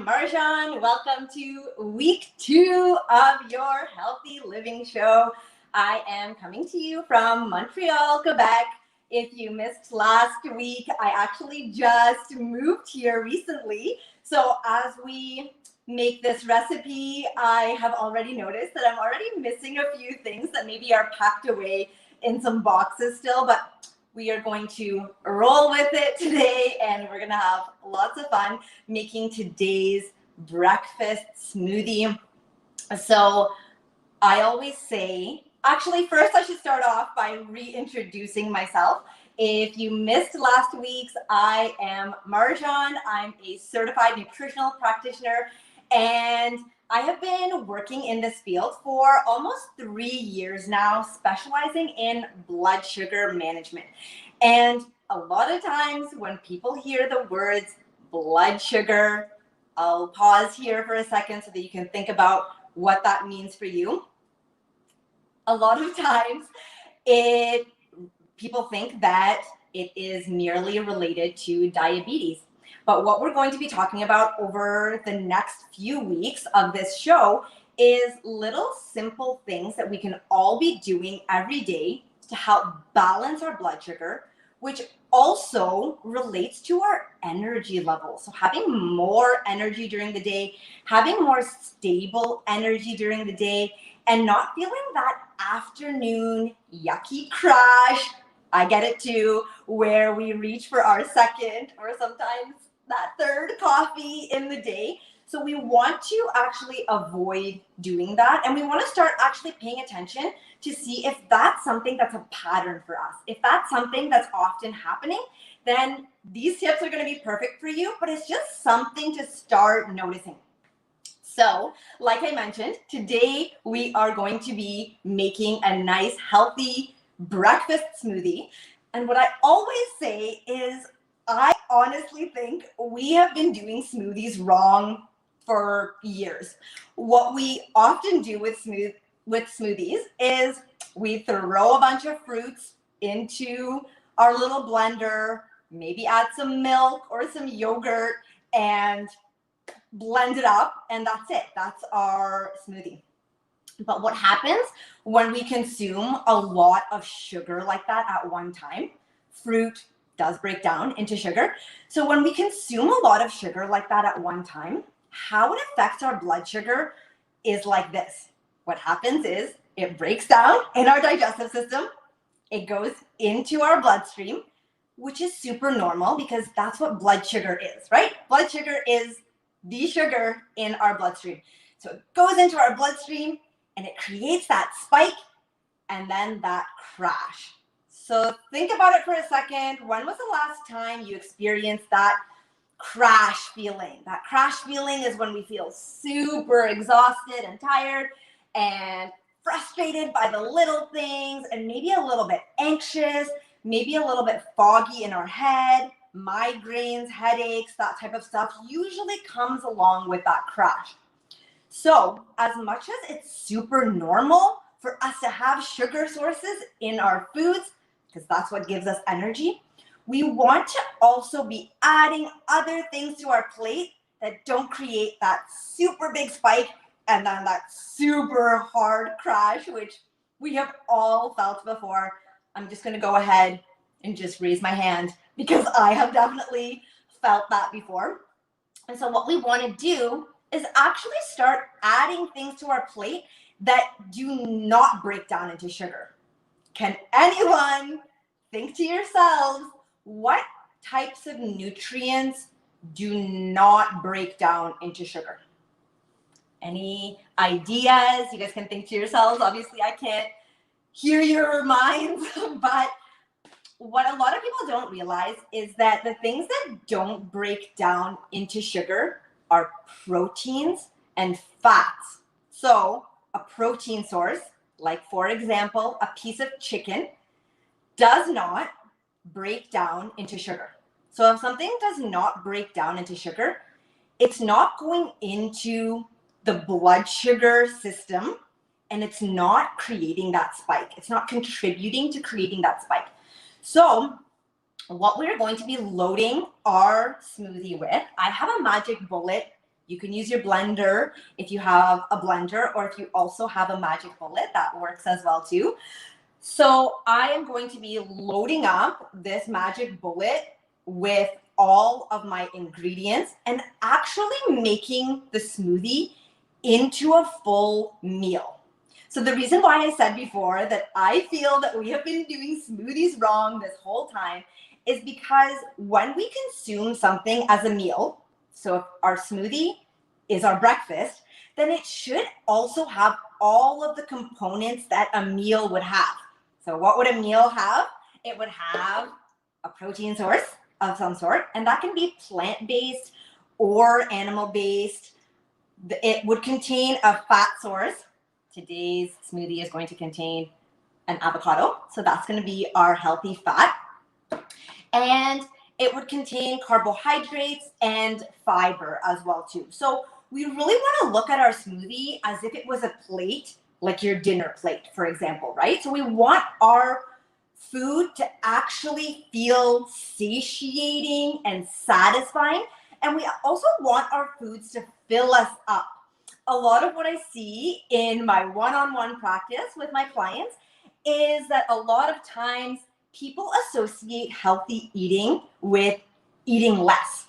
I'm Marjan. Welcome to week 2 of your Healthy Living Show. I am coming to you from Montreal, Quebec. If you missed last week, I actually just moved here recently. So as we make this recipe, I have already noticed that I'm already missing a few things that maybe are packed away in some boxes still, but we are going to roll with it today, and we're gonna have lots of fun making today's breakfast smoothie. So I always say, actually first I should start off by reintroducing myself. If you missed last week's, I am Marjan. I'm a certified nutritional practitioner, and I have been working in this field for almost 3 years now, specializing in blood sugar management. And a lot of times when people hear the words blood sugar, I'll pause here for a second so that you can think about what that means for you. A lot of times people think that it is merely related to diabetes. But what we're going to be talking about over the next few weeks of this show is little simple things that we can all be doing every day to help balance our blood sugar, which also relates to our energy levels. So having more energy during the day, having more stable energy during the day, and not feeling that afternoon yucky crash. I get it too, where we reach for our second or sometimes that third coffee in the day. So we want to actually avoid doing that. And we want to start actually paying attention to see if that's something that's a pattern for us. If that's something that's often happening, then these tips are going to be perfect for you, but it's just something to start noticing. So, like I mentioned, today we are going to be making a nice, healthy breakfast smoothie. And what I always say is, I honestly think we have been doing smoothies wrong for years. What we often do with smoothies is we throw a bunch of fruits into our little blender, maybe add some milk or some yogurt and blend it up, and that's it. That's our smoothie. But what happens when we consume a lot of sugar like that at one time? Fruit does break down into sugar. So when we consume a lot of sugar like that at one time, how it affects our blood sugar is like this. What happens is it breaks down in our digestive system. It goes into our bloodstream, which is super normal because that's what blood sugar is, right? Blood sugar is the sugar in our bloodstream. So it goes into our bloodstream and it creates that spike and then that crash. So think about it for a second. When was the last time you experienced that crash feeling? That crash feeling is when we feel super exhausted and tired and frustrated by the little things and maybe a little bit anxious, maybe a little bit foggy in our head. Migraines, headaches, that type of stuff usually comes along with that crash. So as much as it's super normal for us to have sugar sources in our foods, because that's what gives us energy, we want to also be adding other things to our plate that don't create that super big spike and then that super hard crash, which we have all felt before. I'm just going to go ahead and just raise my hand because I have definitely felt that before. And so what we want to do is actually start adding things to our plate that do not break down into sugar. Can anyone think to yourselves, what types of nutrients do not break down into sugar? Any ideas? You guys can think to yourselves. Obviously, I can't hear your minds, but what a lot of people don't realize is that the things that don't break down into sugar are proteins and fats. So a protein source, like for example, a piece of chicken, does not break down into sugar. So if something does not break down into sugar, it's not going into the blood sugar system and it's not creating that spike. It's not contributing to creating that spike. So what we're going to be loading our smoothie with, I have a magic bullet You can use your blender if you have a blender, or if you also have a magic bullet, that works as well too. So I am going to be loading up this magic bullet with all of my ingredients and actually making the smoothie into a full meal. So the reason why I said before that I feel that we have been doing smoothies wrong this whole time is because when we consume something as a meal, so if our smoothie is our breakfast, then it should also have all of the components that a meal would have. So what would a meal have? It would have a protein source of some sort, and that can be plant-based or animal-based. It would contain a fat source. Today's smoothie is going to contain an avocado, so that's going to be our healthy fat. And it would contain carbohydrates and fiber as well too. So we really want to look at our smoothie as if it was a plate, like your dinner plate, for example, right? So we want our food to actually feel satiating and satisfying. And we also want our foods to fill us up. A lot of what I see in my one-on-one practice with my clients is that a lot of times people associate healthy eating with eating less.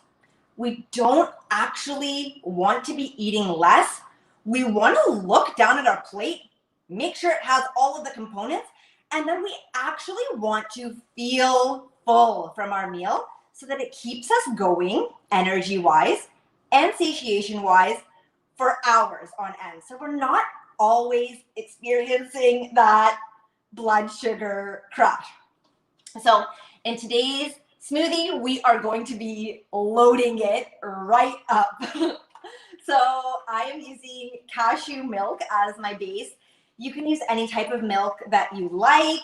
We don't actually want to be eating less. We want to look down at our plate, make sure it has all of the components, and then we actually want to feel full from our meal so that it keeps us going energy-wise and satiation-wise for hours on end. So we're not always experiencing that blood sugar crash. So in today's smoothie, we are going to be loading it right up. So I am using cashew milk as my base. You can use any type of milk that you like.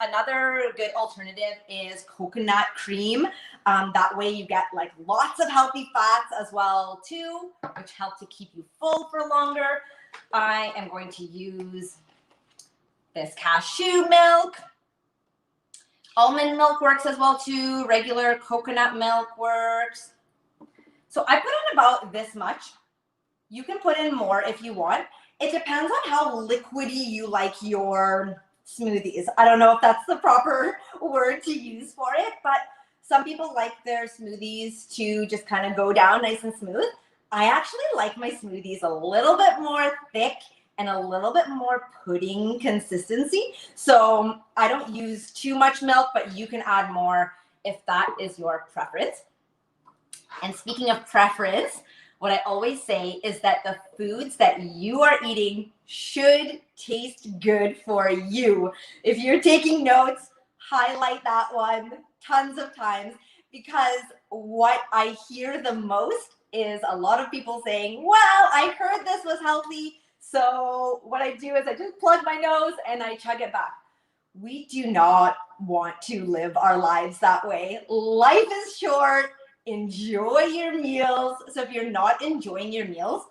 Another good alternative is coconut cream. That way you get like lots of healthy fats as well too, which help to keep you full for longer. I am going to use this cashew milk. Almond milk works as well too. Regular coconut milk works. So I put in about this much. You can put in more if you want. It depends on how liquidy you like your smoothies. I don't know if that's the proper word to use for it, but some people like their smoothies to just kind of go down nice and smooth. I actually like my smoothies a little bit more thick and a little bit more pudding consistency. So I don't use too much milk, but you can add more if that is your preference. And speaking of preference, what I always say is that the foods that you are eating should taste good for you. If you're taking notes, highlight that one tons of times, because what I hear the most is a lot of people saying, well, I heard this was healthy, so what I do is I just plug my nose and I chug it back. We do not want to live our lives that way. Life is short. Enjoy your meals. So if you're not enjoying your meals,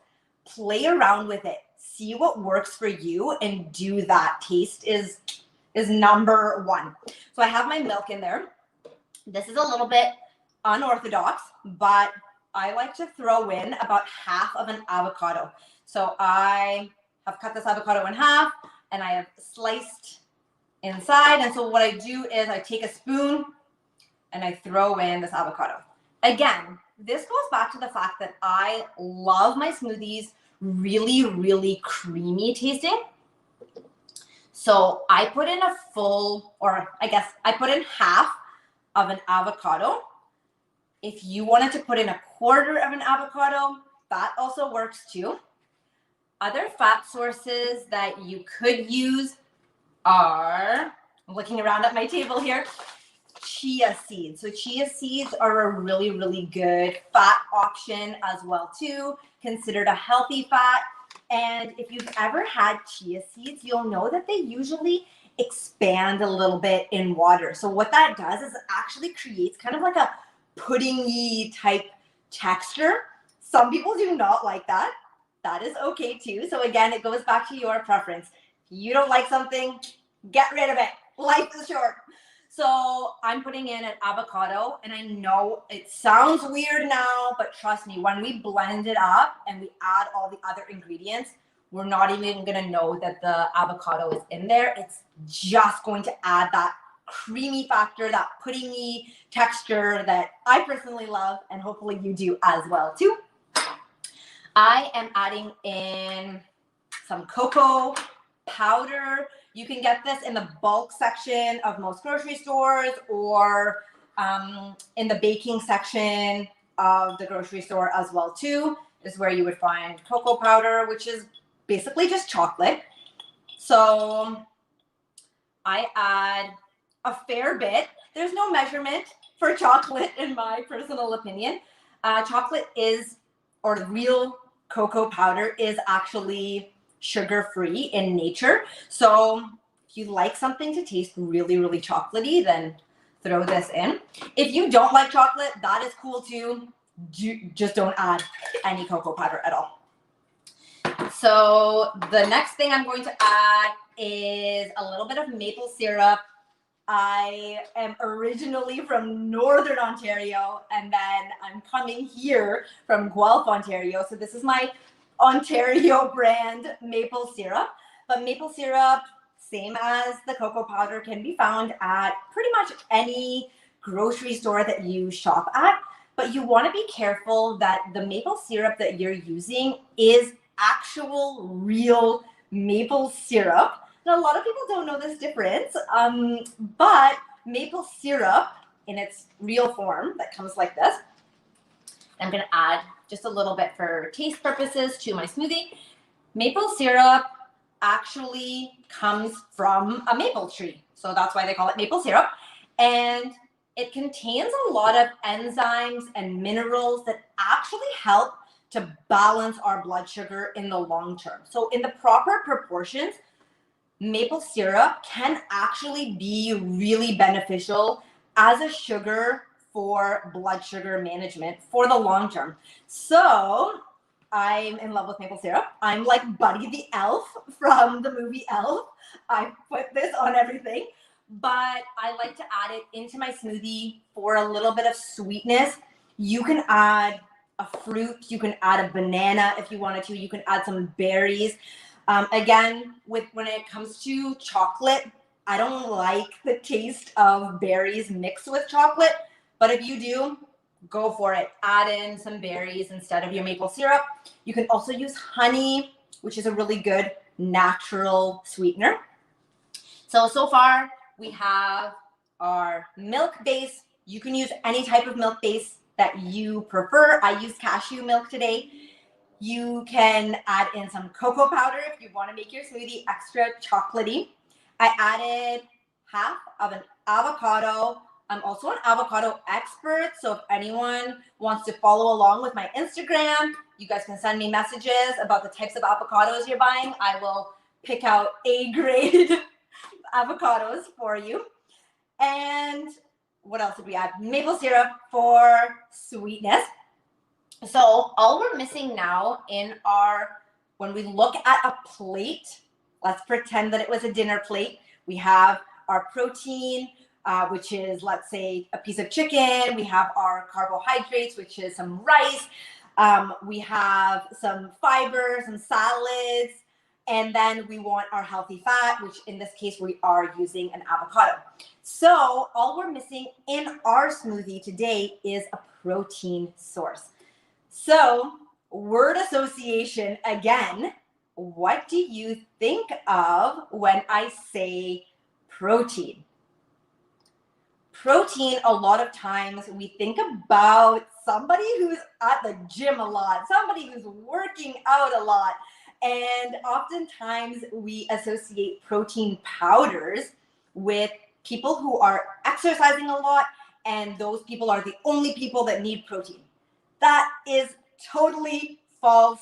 play around with it. See what works for you and do that. Taste is number one. So I have my milk in there. This is a little bit unorthodox, but I like to throw in about half of an avocado. So I have cut this avocado in half and I have sliced inside. And so what I do is I take a spoon and I throw in this avocado. Again, this goes back to the fact that I love my smoothies really, really creamy tasting. So I put in a full, or I guess I put in half of an avocado. If you wanted to put in a quarter of an avocado, that also works too. Other fat sources that you could use are, I'm looking around at my table here, chia seeds. So chia seeds are a really, really good fat option as well too, considered a healthy fat. And if you've ever had chia seeds, you'll know that they usually expand a little bit in water. So what that does is it actually creates kind of like a puddingy type texture. Some people do not like that. That is okay too. So again, it goes back to your preference. If you don't like something, get rid of it. Life is short. So I'm putting in an avocado, and I know it sounds weird now, but trust me, when we blend it up and we add all the other ingredients, we're not even gonna know that the avocado is in there. It's just going to add that creamy factor, that puddingy texture that I personally love, and hopefully you do as well too. I am adding in some cocoa powder. You can get this in the bulk section of most grocery stores, or in the baking section of the grocery store as well too, is where you would find cocoa powder, which is basically just chocolate. So I add a fair bit. There's no measurement for chocolate in my personal opinion. Chocolate is, or the real cocoa powder is actually sugar-free in nature. So if you like something to taste really, really chocolatey, then throw this in. If you don't like chocolate, that is cool too. Just don't add any cocoa powder at all. So the next thing I'm going to add is a little bit of maple syrup. I am originally from Northern Ontario, and then I'm coming here from Guelph, Ontario. So this is my Ontario brand maple syrup. But maple syrup, same as the cocoa powder, can be found at pretty much any grocery store that you shop at. But you want to be careful that the maple syrup that you're using is actual real maple syrup. Now, a lot of people don't know this difference, but maple syrup in its real form that comes like this, I'm going to add just a little bit for taste purposes to my smoothie. Maple syrup actually comes from a maple tree, so that's why they call it maple syrup. And it contains a lot of enzymes and minerals that actually help to balance our blood sugar in the long term. So in the proper proportions, maple syrup can actually be really beneficial as a sugar for blood sugar management for the long term. So I'm in love with maple syrup. I'm like Buddy the Elf from the movie Elf. I put this on everything, but I like to add it into my smoothie for a little bit of sweetness. You can add a fruit, you can add a banana if you wanted to, you can add some berries. Again, when it comes to chocolate, I don't like the taste of berries mixed with chocolate, but if you do, go for it. Add in some berries instead of your maple syrup. You can also use honey, which is a really good natural sweetener. So far we have our milk base. You can use any type of milk base that you prefer. I use cashew milk today. You can add in some cocoa powder if you want to make your smoothie extra chocolatey. I added half of an avocado. I'm also an avocado expert, so if anyone wants to follow along with my Instagram, you guys can send me messages about the types of avocados you're buying. I will pick out A-grade avocados for you. And what else did we add? Maple syrup for sweetness. So all we're missing now in when we look at a plate, let's pretend that it was a dinner plate. We have our protein, which is, let's say, a piece of chicken. We have our carbohydrates, which is some rice. We have some fiber, some salads. And then we want our healthy fat, which in this case, we are using an avocado. So all we're missing in our smoothie today is a protein source. So word association again, what do you think of when I say protein? Protein, a lot of times we think about somebody who's at the gym a lot, somebody who's working out a lot. And oftentimes we associate protein powders with people who are exercising a lot, and those people are the only people that need protein. That is totally false.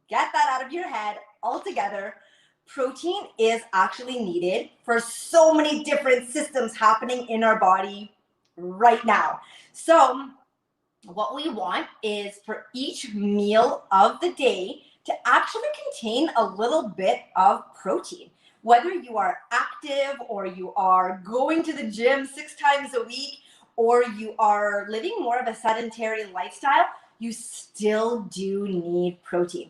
Get that out of your head altogether. Protein is actually needed for so many different systems happening in our body right now. So what we want is for each meal of the day to actually contain a little bit of protein. Whether you are active or you are going to the gym 6 times a week or you are living more of a sedentary lifestyle, you still do need protein.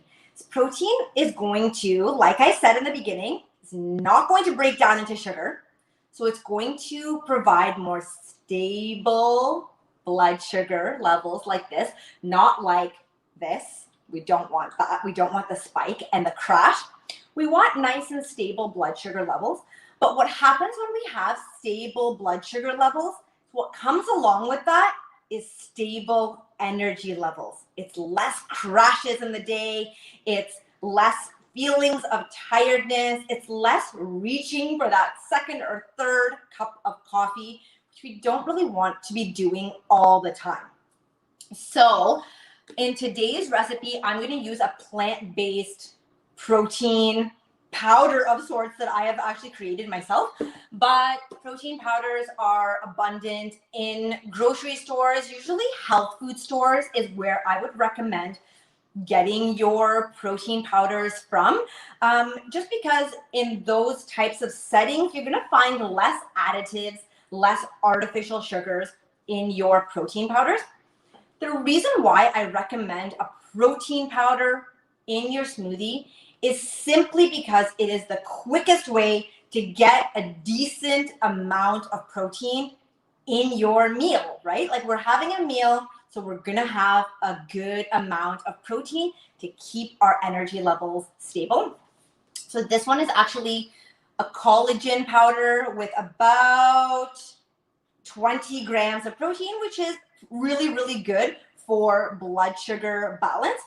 Protein is going to, like I said in the beginning, it's not going to break down into sugar. So it's going to provide more stable blood sugar levels like this, not like this. We don't want that. We don't want the spike and the crash. We want nice and stable blood sugar levels. But what happens when we have stable blood sugar levels, what comes along with that is stable energy levels. It's less crashes in the day. It's less feelings of tiredness. It's less reaching for that second or third cup of coffee, which we don't really want to be doing all the time. So in today's recipe, I'm going to use a plant-based protein powder of sorts that I have actually created myself. But protein powders are abundant in grocery stores. Usually health food stores is where I would recommend getting your protein powders from, just because in those types of settings, you're going to find less additives, less artificial sugars in your protein powders. The reason why I recommend a protein powder in your smoothie is simply because it is the quickest way to get a decent amount of protein in your meal, right? Like we're having a meal, so we're gonna have a good amount of protein to keep our energy levels stable. So this one is actually a collagen powder with about 20 grams of protein, which is really, really good for blood sugar balance.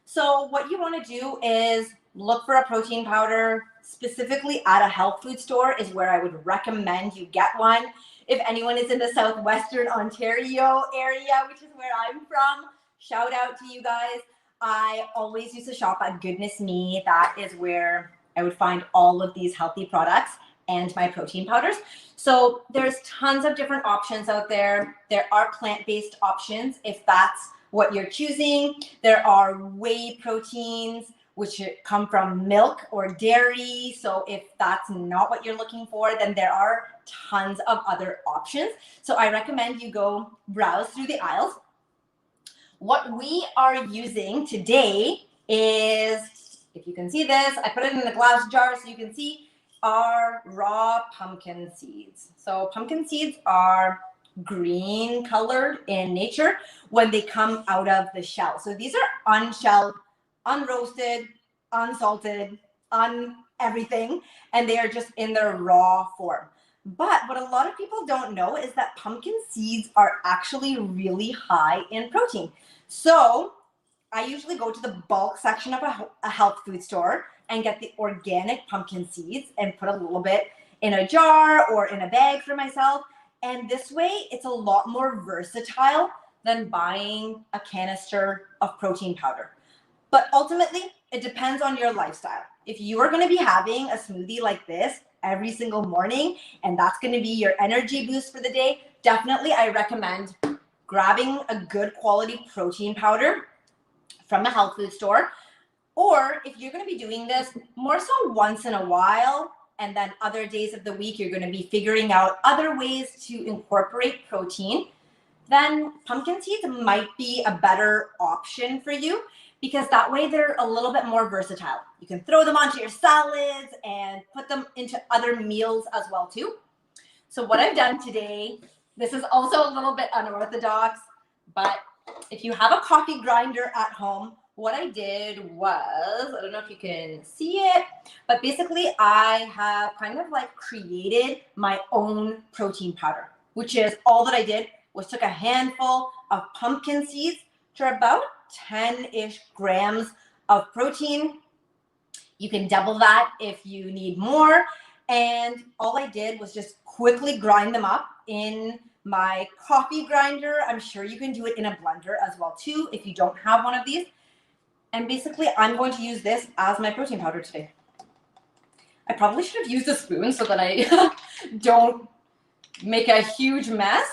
So what you want to do is look for a protein powder specifically at a health food store is where I would recommend you get one. If anyone is in the southwestern Ontario area, which is where I'm from, shout out to you guys. I always used to shop at Goodness Me. That is where I would find all of these healthy products and my protein powders. So there's tons of different options out there. There are plant-based options if that's what you're choosing. There are whey proteins, which come from milk or dairy. So if that's not what you're looking for, then there are tons of other options. So I recommend you go browse through the aisles. What we are using today is, if you can see this, I put it in a glass jar so you can see, are raw pumpkin seeds. So pumpkin seeds are green colored in nature when they come out of the shell. So these are unshelled, unroasted, unsalted, everything, and they are just in their raw form. But what a lot of people don't know is that pumpkin seeds are actually really high in protein. So I usually go to the bulk section of a health food store and get the organic pumpkin seeds and put a little bit in a jar or in a bag for myself. And this way, it's a lot more versatile than buying a canister of protein powder. But ultimately, it depends on your lifestyle. If you are going to be having a smoothie like this every single morning, and that's going to be your energy boost for the day, definitely I recommend grabbing a good quality protein powder from a health food store. Or if you're going to be doing this more so once in a while, and then other days of the week, you're going to be figuring out other ways to incorporate protein, then pumpkin seeds might be a better option for you, because that way they're a little bit more versatile. You can throw them onto your salads and put them into other meals as well too. So what I've done today, this is also a little bit unorthodox, but if you have a coffee grinder at home, what I did was, I don't know if you can see it, but basically I have kind of like created my own protein powder, which is all that I did was took a handful of pumpkin seeds, which are about 10-ish grams of protein. You can double that if you need more. And all I did was just quickly grind them up in my coffee grinder. I'm sure you can do it in a blender as well too if you don't have one of these. And basically, I'm going to use this as my protein powder today. I probably should have used a spoon so that I don't make a huge mess.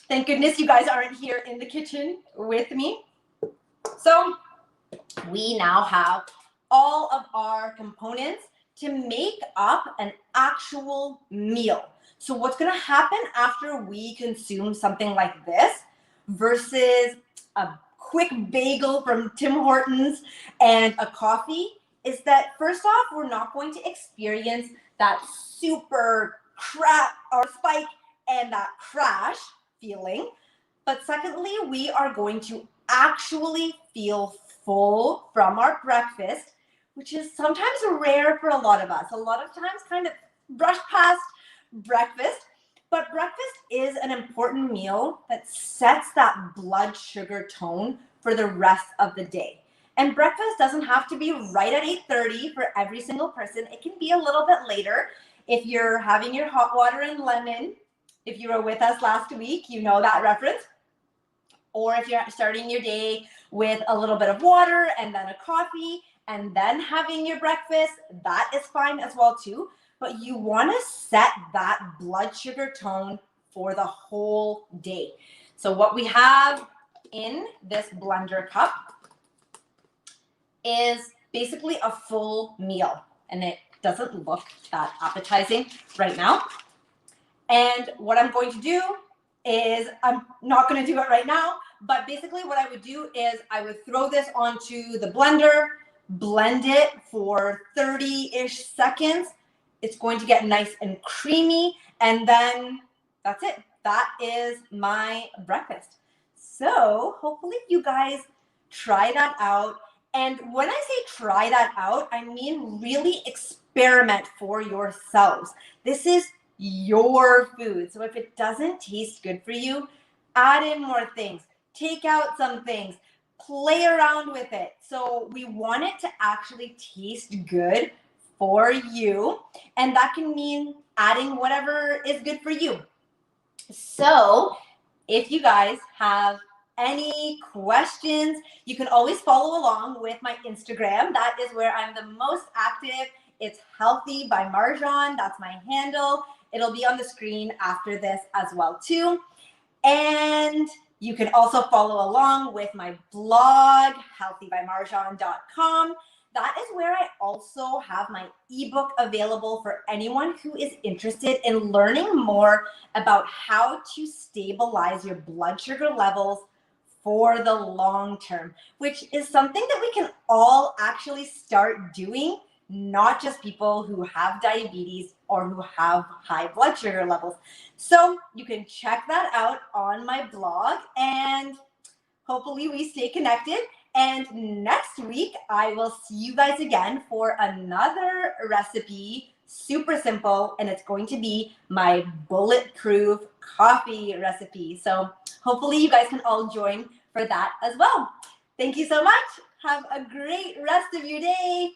Thank goodness you guys aren't here in the kitchen with me. So we now have all of our components to make up an actual meal. So what's gonna happen after we consume something like this versus a quick bagel from Tim Hortons and a coffee is that first off, we're not going to experience that super crap or spike and that crash feeling. But secondly, we are going to actually feel full from our breakfast, which is sometimes rare for a lot of us. A lot of times kind of brush past breakfast, but breakfast is an important meal that sets that blood sugar tone for the rest of the day. And breakfast doesn't have to be right at 8:30 for every single person. It can be a little bit later. If you're having your hot water and lemon, if you were with us last week, you know that reference. Or if you're starting your day with a little bit of water and then a coffee and then having your breakfast, that is fine as well too. But you want to set that blood sugar tone for the whole day. So what we have in this blender cup is basically a full meal, and it doesn't look that appetizing right now. And what I'm going to do is, I'm not going to do it right now, but basically what I would do is I would throw this onto the blender, blend it for 30-ish seconds. It's going to get nice and creamy, and then that's it. That is my breakfast. So hopefully you guys try that out. And when I say try that out, I mean really experiment for yourselves. This is your food. So if it doesn't taste good for you, add in more things, take out some things, play around with it. So we want it to actually taste good for you. And that can mean adding whatever is good for you. So if you guys have any questions, you can always follow along with my Instagram. That is where I'm the most active. It's Healthy by Marjan. That's my handle. It'll be on the screen after this as well too. And you can also follow along with my blog, healthybymarjan.com. That is where I also have my ebook available for anyone who is interested in learning more about how to stabilize your blood sugar levels for the long term, which is something that we can all actually start doing, not just people who have diabetes or who have high blood sugar levels. So you can check that out on my blog, and hopefully we stay connected. And next week, I will see you guys again for another recipe, super simple, and it's going to be my bulletproof coffee recipe. So hopefully you guys can all join for that as well. Thank you so much. Have a great rest of your day.